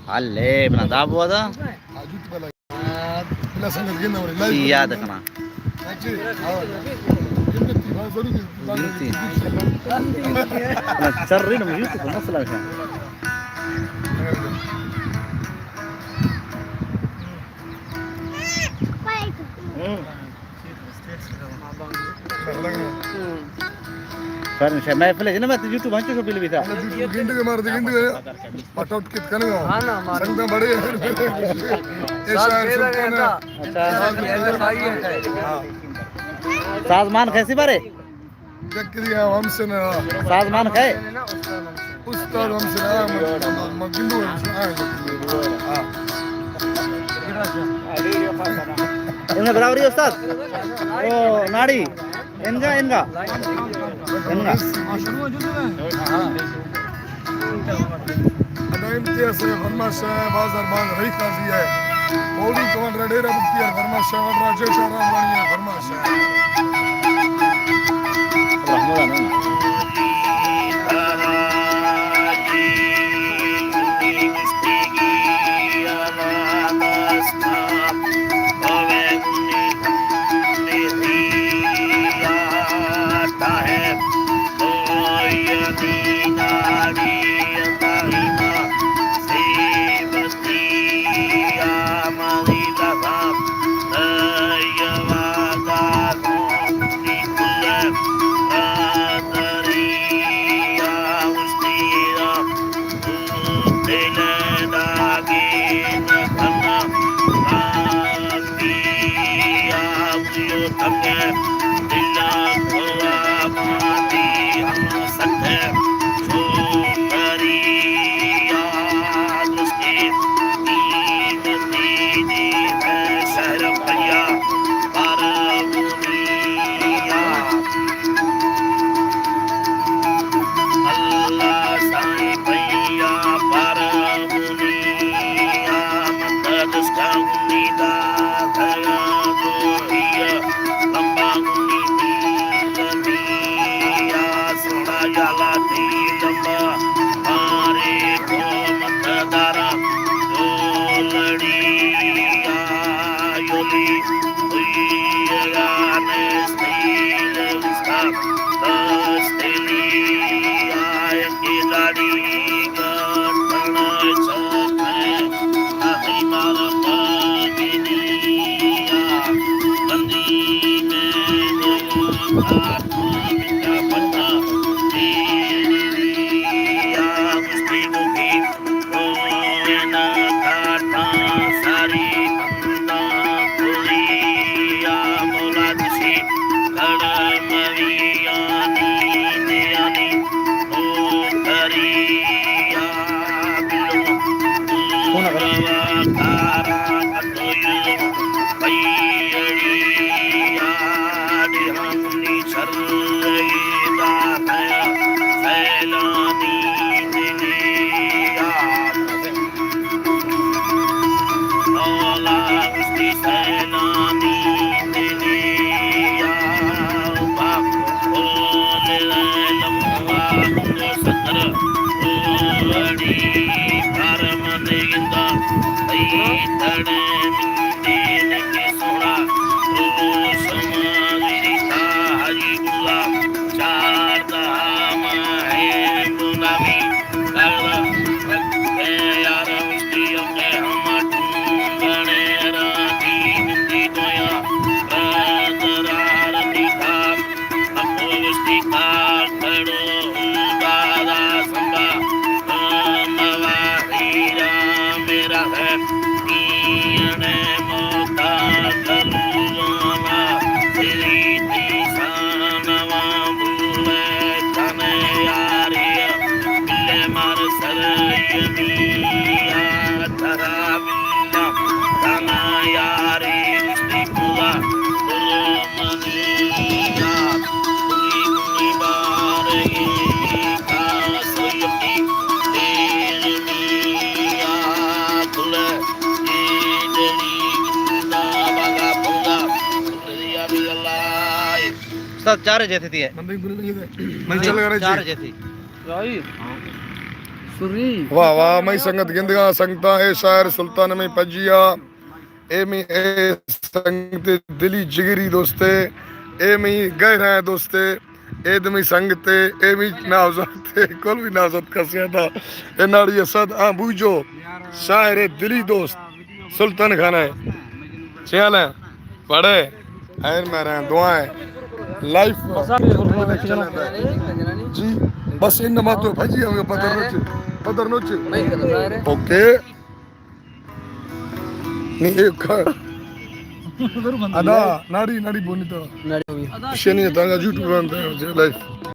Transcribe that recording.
Alle, pernah tahu ada? Iya, ada kena. Cari nama YouTube, masalah kan? Karena saya main film, jenama tu YouTube hancur ke film itu? गिंड के मार दे गिंड के पटौट कित कने हो हां ना मार संग बड़े ऐसा सुनना अच्छा साजमान कैसी बारे जक्रिया हमसे ना साजमान है उस्ताद हमसे ना मगिंदू हां इनका बराबरी उस्ताद ओ नाड़ी इनका इनका इनका अदाइम से फरमाश बाजार बाग रही काजी है मौलवी कवन रडेरा बुकिया फरमाश राजेश आराम वाणी फरमाश सब चार जैसे थी है मैं चल रहा है चार जैसी वाह वाह मैं संगत गिंदगा संगता ए शायर सुल्तान में पजिया ए में ए संगत दिली जिगरी दोस्ते ए में गहरा है दोस्ते ए दमी संगते ए में नाज़ते कुल भी नाज़त कसिया था ए नाड़ी असद आ बूझो शायर दिली दोस्त सुल्तान खाना है चल है पढ़े खैर मेरा दुआएं लाइफ जी बस इन मातो भजी हम पदर नोच ओके नहीं एक ada nari nari bonito nari sheni tanga youtube ante life